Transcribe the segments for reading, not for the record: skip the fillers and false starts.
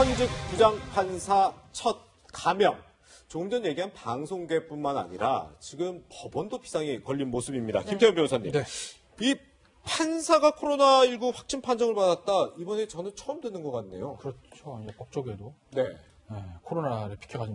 현직 부장판사 첫 감형. 조금 전 얘기한 방송계뿐만 아니라 지금 법원도 비상이 걸린 모습입니다. 김태현 변호사님. 네. 이 판사가 코로나19 확진 판정을 받았다. 이번에 저는 처음 듣는 것 같네요. 그렇죠. 이제 법조계도 네. 코로나를 비켜가지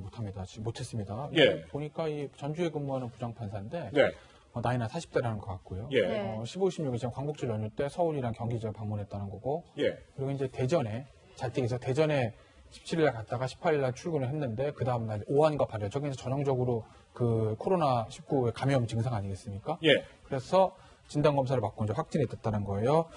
못했습니다. 예. 보니까 이 전주에 근무하는 부장판사인데 네. 나이는 40대라는 것 같고요. 예. 15, 16일 지금 광복절 연휴 때 서울이랑 경기 지역 방문했다는 거고. 예. 그리고 이제 대전에 자택에서 대전에 17일날 갔다가 18일날 출근을 했는데 그 다음날 오한과 발열 저기서 전형적으로 그 코로나19 감염 증상 아니겠습니까? 예. 그래서 진단 검사를 받고 이제 확진이 됐다는 거예요.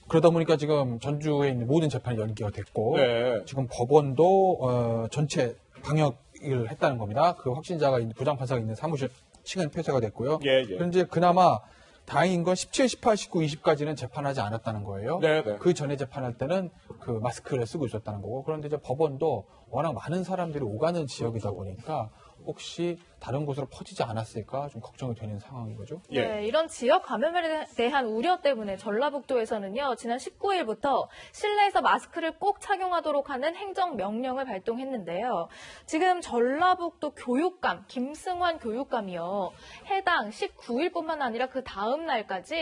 그러다 보니까 지금 전주에 있는 모든 재판이 연기가 됐고 네. 지금 법원도 전체 방역을 했다는 겁니다. 그 확진자가 있는 부장판사가 있는 사무실 시간 폐쇄가 됐고요. 예. 그런데 그나마 다행인 건 17, 18, 19, 20까지는 재판하지 않았다는 거예요. 네. 그 전에 재판할 때는 그 마스크를 쓰고 있었다는 거고. 그런데 이제 법원도 워낙 많은 사람들이 오가는 지역이다 보니까 혹시 다른 곳으로 퍼지지 않았을까 좀 걱정이 되는 상황인 거죠. 예. 네, 이런 지역 감염에 대한 우려 때문에 전라북도에서는요, 지난 19일부터 실내에서 마스크를 꼭 착용하도록 하는 행정명령을 발동했는데요. 지금 전라북도 교육감, 김승환 교육감이요, 해당 19일뿐만 아니라 그 다음 날까지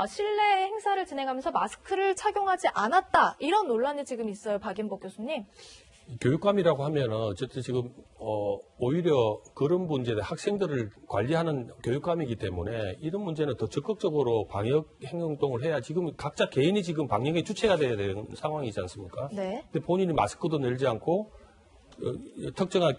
실내 행사를 진행하면서 마스크를 착용하지 않았다. 이런 논란이 지금 있어요, 박인복 교수님. 교육감이라고 하면은 어쨌든 지금 오히려 그런 문제들 학생들을 관리하는 교육감이기 때문에 이런 문제는 더 적극적으로 방역 행동을 해야 지금 각자 개인이 지금 방역의 주체가 돼야 되는 상황이지 않습니까? 네. 근데 본인이 마스크도 늘지 않고 특정한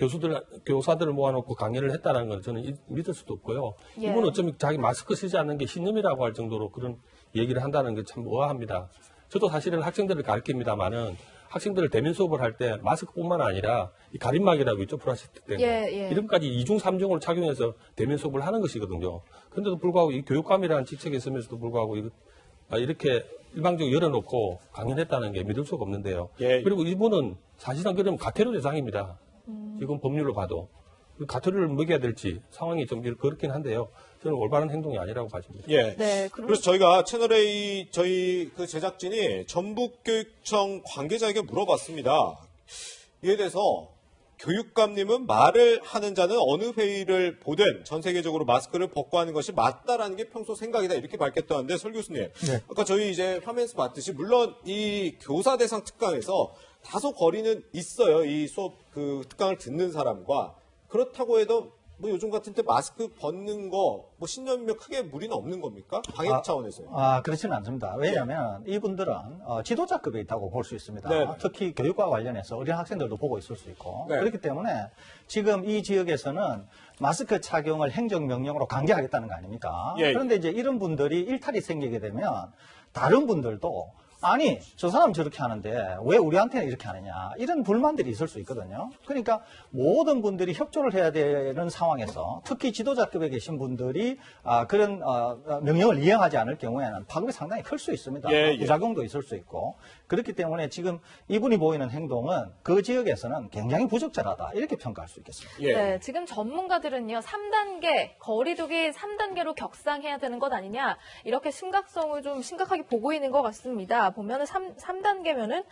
교사들을 모아놓고 강연을 했다는 건 저는 믿을 수도 없고요. 예. 이분은 어쩌면 자기 마스크 쓰지 않는 게 신념이라고 할 정도로 그런 얘기를 한다는 게 참 의아합니다. 저도 사실은 학생들을 가르칩니다만은 학생들을 대면 수업을 할 때 마스크뿐만 아니라 이 가림막이라고 있죠, 플라스틱 때문에. 예. 이름까지 2중, 3중으로 착용해서 대면 수업을 하는 것이거든요. 그런데도 불구하고 이 교육감이라는 직책에 있으면서도 불구하고 이렇게 일방적으로 열어놓고 강연했다는 게 믿을 수가 없는데요. 예. 그리고 이분은 사실상 그러면 가태료 대상입니다. 지금 법률로 봐도. 가태료를 먹여야 될지 상황이 좀 그렇긴 한데요. 저는 올바른 행동이 아니라고 봐집니다. 예. 네, 그래서 저희가 채널A 저희 그 제작진이 전북교육청 관계자에게 물어봤습니다. 이에 대해서 교육감님은 말을 하는 자는 어느 회의를 보든 전 세계적으로 마스크를 벗고 하는 것이 맞다라는 게 평소 생각이다 이렇게 밝혔다는데 설 교수님, 네. 아까 저희 이제 화면에서 봤듯이 물론 이 교사 대상 특강에서 다소 거리는 있어요. 이 수업 그 특강을 듣는 사람과 그렇다고 해도 뭐 요즘 같은 때 마스크 벗는 거 뭐 신념이면 크게 무리는 없는 겁니까? 방역 차원에서요. 그렇지는 않습니다. 왜냐하면 이분들은 지도자급에 있다고 볼 수 있습니다. 네. 특히 교육과 관련해서 어린 학생들도 보고 있을 수 있고 네. 그렇기 때문에 지금 이 지역에서는 마스크 착용을 행정명령으로 강제하겠다는 거 아닙니까? 예. 그런데 이제 이런 분들이 일탈이 생기게 되면 다른 분들도 아니 저 사람 저렇게 하는데 왜 우리한테는 이렇게 하느냐 이런 불만들이 있을 수 있거든요. 그러니까 모든 분들이 협조를 해야 되는 상황에서 특히 지도자급에 계신 분들이 그런 명령을 이행하지 않을 경우에는 파급이 상당히 클 수 있습니다. 예. 부작용도 있을 수 있고 그렇기 때문에 지금 이분이 보이는 행동은 그 지역에서는 굉장히 부적절하다 이렇게 평가할 수 있겠습니다. 예. 네, 지금 전문가들은요, 3단계, 거리두기 3단계로 격상해야 되는 것 아니냐, 이렇게 심각성을 좀 심각하게 보고 있는 것 같습니다. 보면은 3단계면은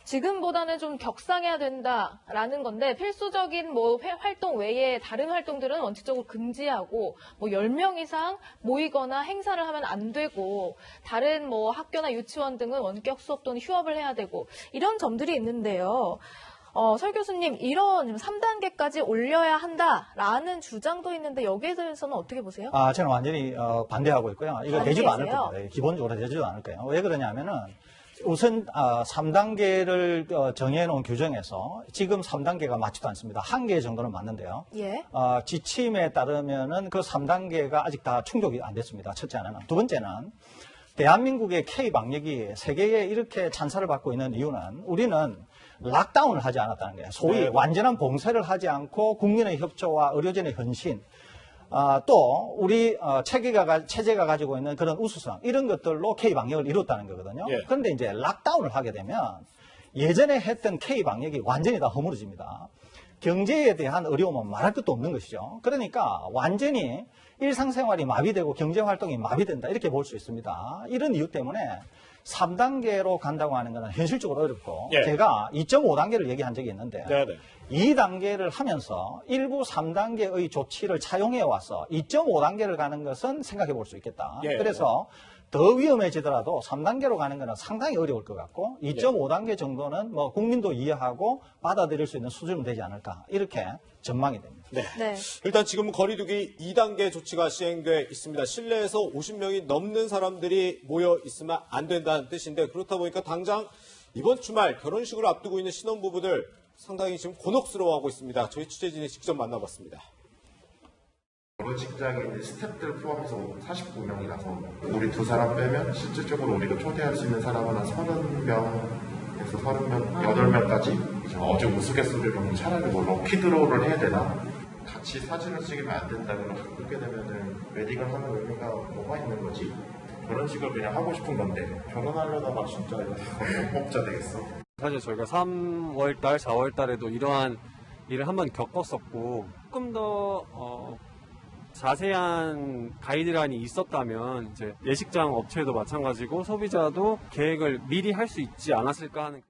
지금보다는 좀 격상해야 된다라는 건데, 필수적인 뭐 활동 외에 다른 활동들은 원칙적으로 금지하고, 뭐 10명 이상 모이거나 행사를 하면 안 되고, 다른 뭐 학교나 유치원 등은 원격 수업 또는 휴업을 해야 되고, 이런 점들이 있는데요. 설 교수님, 이런 3단계까지 올려야 한다라는 주장도 있는데 여기에 대해서는 어떻게 보세요? 저는 완전히 반대하고 있고요. 이거 되지도 않을 반대세요? 거예요. 기본적으로 되지도 않을 거예요. 왜 그러냐면은 우선 3단계를 정해놓은 규정에서 지금 3단계가 맞지도 않습니다. 1개 정도는 맞는데요. 예. 지침에 따르면은 그 3단계가 아직 다 충족이 안 됐습니다. 첫째는. 두 번째는 대한민국의 K-방역이 세계에 이렇게 찬사를 받고 있는 이유는 우리는 락다운을 하지 않았다는 거예요. 소위 네. 완전한 봉쇄를 하지 않고 국민의 협조와 의료진의 헌신, 또 우리 체제가 가지고 있는 그런 우수성 이런 것들로 K-방역을 이뤘다는 거거든요. 예. 그런데 이제 락다운을 하게 되면 예전에 했던 K-방역이 완전히 다 허물어집니다. 경제에 대한 어려움은 말할 것도 없는 것이죠. 그러니까 완전히 일상생활이 마비되고 경제활동이 마비된다 이렇게 볼 수 있습니다. 이런 이유 때문에 3단계로 간다고 하는 것은 현실적으로 어렵고 예. 제가 2.5단계를 얘기한 적이 있는데 네네. 2단계를 하면서 일부 3단계의 조치를 차용해 와서 2.5단계를 가는 것은 생각해 볼 수 있겠다. 예. 그래서 더 위험해지더라도 3단계로 가는 것은 상당히 어려울 것 같고 2.5단계 정도는 뭐 국민도 이해하고 받아들일 수 있는 수준은 되지 않을까 이렇게 전망이 됩니다. 네. 네. 일단 지금 거리두기 2단계 조치가 시행돼 있습니다. 실내에서 50명이 넘는 사람들이 모여 있으면 안 된다는 뜻인데 그렇다 보니까 당장 이번 주말 결혼식을 앞두고 있는 신혼부부들 상당히 지금 곤혹스러워하고 있습니다. 저희 취재진이 직접 만나봤습니다. 결혼식장에 있는 스태프들 포함해서 49명이라서 우리 두 사람 빼면 실질적으로 우리가 초대할 수 있는 사람은 한 30명에서 38명까지 어제 우스갯소리로 차라리 뭐 럭키드로우를 해야 되나? 같이 사진을 찍으면 안 된다고 바꾸게 되면은 웨딩을 하는 의미가 뭐가 있는 거지? 결혼식을 그냥 하고 싶은 건데 결혼하려다가 진짜 이거 공업자 되겠어? 사실 저희가 3월달, 4월달에도 이러한 일을 한번 겪었었고 조금 더 자세한 가이드라인이 있었다면 이제 예식장 업체도 마찬가지고 소비자도 계획을 미리 할 수 있지 않았을까 하는.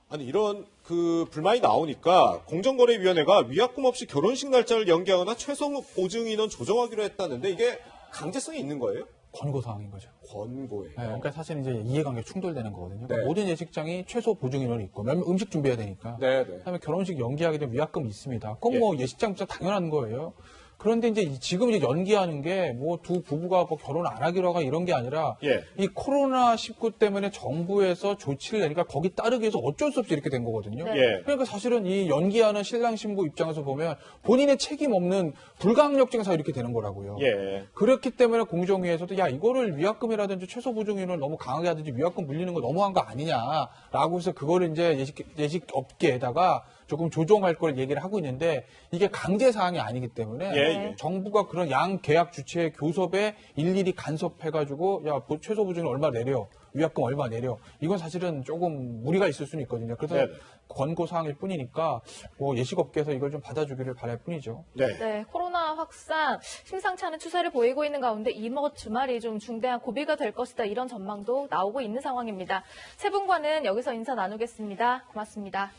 아니 이런 그 불만이 나오니까 공정거래위원회가 위약금 없이 결혼식 날짜를 연기하거나 최소 보증 인원 조정하기로 했다는데 이게 강제성이 있는 거예요? 권고사항인 거죠. 권고예요. 네, 그러니까 사실 이제 이해관계 충돌되는 거거든요. 그러니까 네. 모든 예식장이 최소 보증 인원이 있고, 음식 준비해야 되니까. 네네. 그다음에 결혼식 연기하게 되면 위약금이 있습니다. 그건 예. 뭐 예식장부터 당연한 거예요. 그런데 이제 지금 이제 연기하는 게 뭐 두 부부가 뭐 결혼 안 하기로 하가 이런 게 아니라 예. 이 코로나19 때문에 정부에서 조치를 내니까 거기 따르기 위해서 어쩔 수 없이 이렇게 된 거거든요. 네. 예. 그러니까 사실은 이 연기하는 신랑 신부 입장에서 보면 본인의 책임 없는 불가항력증에서 이렇게 되는 거라고요. 예. 그렇기 때문에 공정위에서도 야 이거를 위약금이라든지 최소 보증인을 너무 강하게 하든지 위약금 물리는 거 너무한 거 아니냐라고 해서 그거를 이제 예식 업계에다가 조금 조정할 걸 얘기를 하고 있는데 이게 강제 사항이 아니기 때문에 예. 정부가 그런 양 계약 주체의 교섭에 일일이 간섭해가지고 야 최소 보증인 얼마 내려 위약금 얼마 내려 이건 사실은 조금 무리가 있을 수는 있거든요. 그래서 네네. 권고 사항일 뿐이니까 뭐 예식업계에서 이걸 좀 받아주기를 바랄 뿐이죠. 네. 네, 코로나 확산 심상치 않은 추세를 보이고 있는 가운데 이번 주말이 좀 중대한 고비가 될 것이다 이런 전망도 나오고 있는 상황입니다. 세 분과는 여기서 인사 나누겠습니다. 고맙습니다.